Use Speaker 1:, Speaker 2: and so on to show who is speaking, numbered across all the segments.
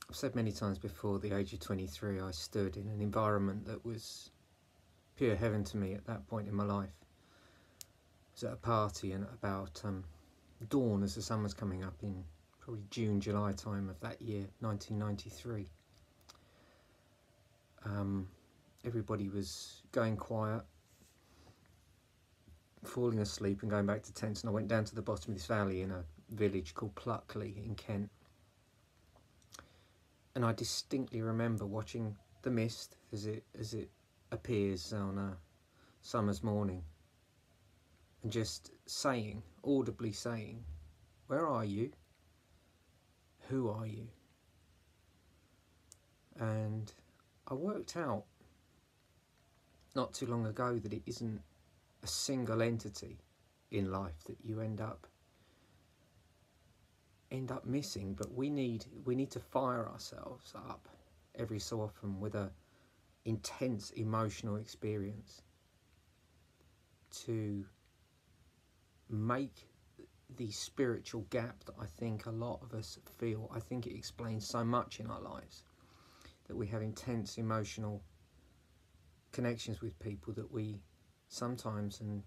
Speaker 1: I've said many times before, at the age of 23, I stood in an environment that was pure heaven to me at that point in my life. I was at a party and at about dawn, as the sun was coming up, in probably June, July time of that year, 1993. Everybody was going quiet, falling asleep and going back to tents, and I went down to the bottom of this valley in a village called Pluckley in Kent. And I distinctly remember watching the mist as it appears on a summer's morning, and just saying, audibly saying, "Where are you? Who are you?" And I worked out not too long ago that it isn't a single entity in life that you end up missing, but we need to fire ourselves up every so often with a intense emotional experience to make the spiritual gap that I think a lot of us feel. I think it explains so much in our lives, that we have intense emotional connections with people that we sometimes, and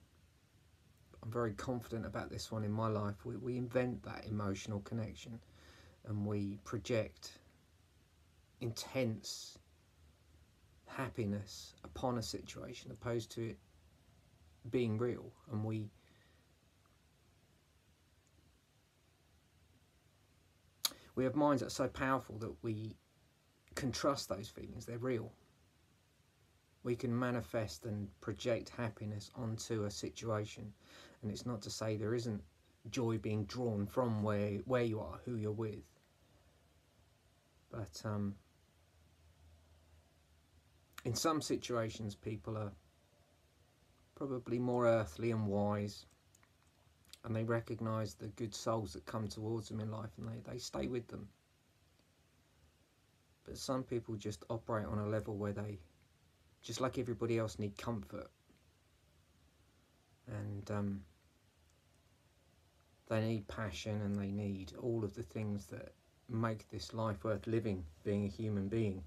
Speaker 1: I'm very confident about this one in my life, we invent that emotional connection and we project intense happiness upon a situation opposed to it being real. And we have minds that are so powerful that we can trust those feelings, they're real. We can manifest and project happiness onto a situation, and it's not to say there isn't joy being drawn from where you are, who you're with, but in some situations people are probably more earthly and wise, and they recognise the good souls that come towards them in life, and they stay with them. But some people just operate on a level where they, just like everybody else, need comfort, and they need passion, and they need all of the things that make this life worth living, being a human being.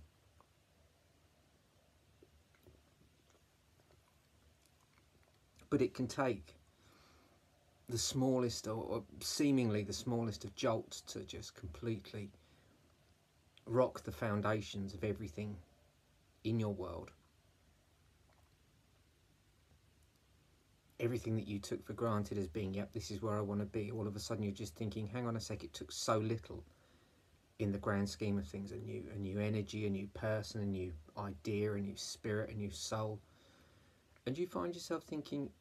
Speaker 1: But it can take the smallest, or seemingly the smallest of jolts, to just completely rock the foundations of everything in your world. Everything that you took for granted as being, yep, this is where I want to be, all of a sudden you're just thinking, hang on a sec, it took so little in the grand scheme of things, a new energy, a new person, a new idea, a new spirit, a new soul. And you find yourself thinking,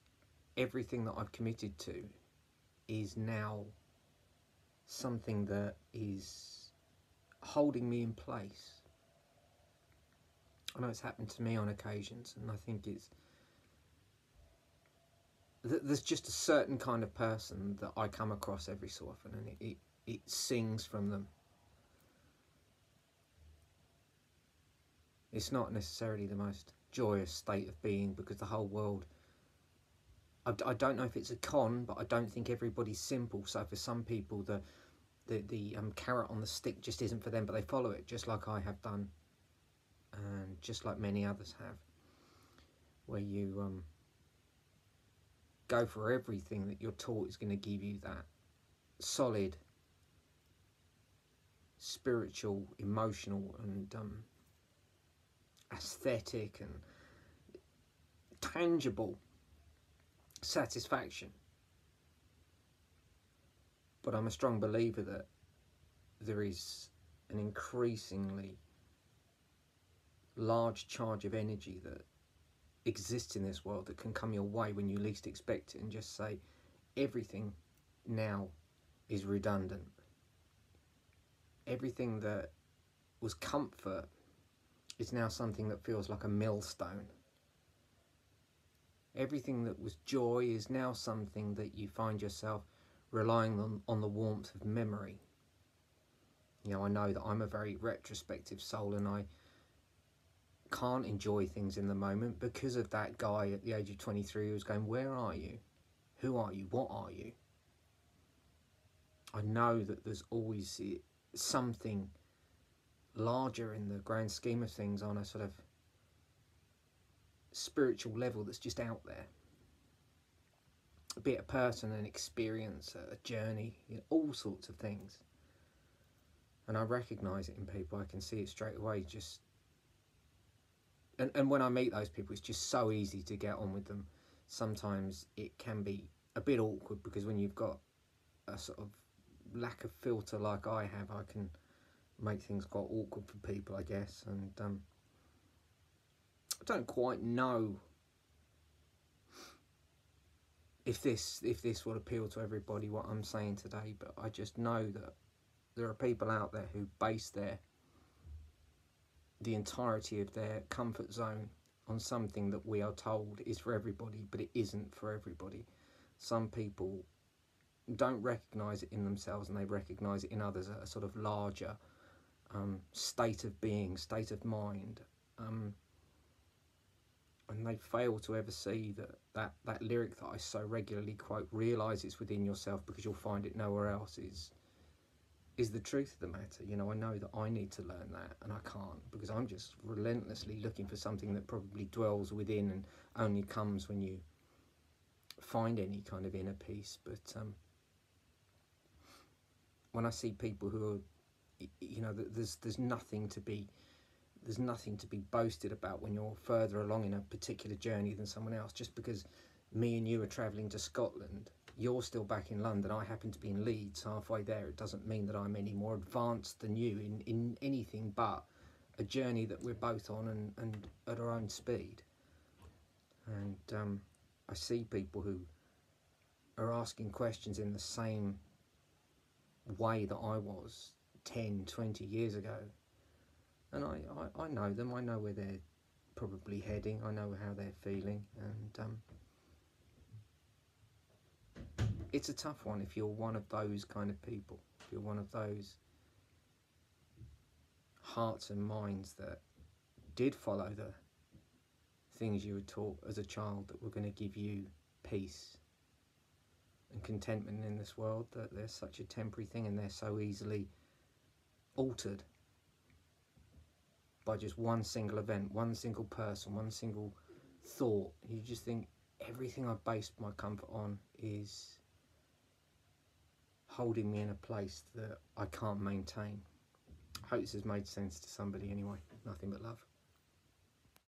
Speaker 1: everything that I've committed to is now something that is holding me in place. I know it's happened to me on occasions, and I think there's just a certain kind of person that I come across every so often, and it sings from them. It's not necessarily the most joyous state of being, because the whole world, I don't know if it's a con, but I don't think everybody's simple. So for some people, the carrot on the stick just isn't for them, but they follow it, just like I have done, and just like many others have, where you go for everything that you're taught is going to give you that solid spiritual, emotional, and aesthetic and tangible satisfaction. But I'm a strong believer that there is an increasingly large charge of energy that exists in this world that can come your way when you least expect it, and just say, everything now is redundant. Everything that was comfort is now something that feels like a millstone. Everything that was joy is now something that you find yourself relying on the warmth of memory. You know, I know that I'm a very retrospective soul, and I can't enjoy things in the moment because of that guy at the age of 23 who was going, where are you? Who are you? What are you? I know that there's always something larger in the grand scheme of things on a sort of spiritual level that's just out there. Be it a person, an experience, a journey, you know, all sorts of things. And I recognise it in people. I can see it straight away. Just and when I meet those people, it's just so easy to get on with them. Sometimes it can be a bit awkward because when you've got a sort of lack of filter like I have, I can make things quite awkward for people, I guess. And I don't quite know if this would appeal to everybody, what I'm saying today, but I just know that there are people out there who base the entirety of their comfort zone on something that we are told is for everybody, but it isn't for everybody. Some people don't recognise it in themselves, and they recognise it in others at a sort of larger state of being, state of mind, and they fail to ever see that lyric that I so regularly quote, realise it's within yourself because you'll find it nowhere else, is the truth of the matter. You know, I know that I need to learn that, and I can't, because I'm just relentlessly looking for something that probably dwells within and only comes when you find any kind of inner peace. But when I see people who are, you know, there's nothing to be boasted about when you're further along in a particular journey than someone else. Just because me and you are travelling to Scotland, you're still back in London, I happen to be in Leeds, halfway there, it doesn't mean that I'm any more advanced than you in anything but a journey that we're both on and at our own speed. And I see people who are asking questions in the same way that I was 10, 20 years ago. And I know them, I know where they're probably heading, I know how they're feeling, and it's a tough one if you're one of those kind of people, if you're one of those hearts and minds that did follow the things you were taught as a child that were going to give you peace and contentment in this world, that they're such a temporary thing and they're so easily altered by just one single event, one single person, one single thought. You just think everything I've based my comfort on is holding me in a place that I can't maintain. I hope this has made sense to somebody anyway. Nothing but love.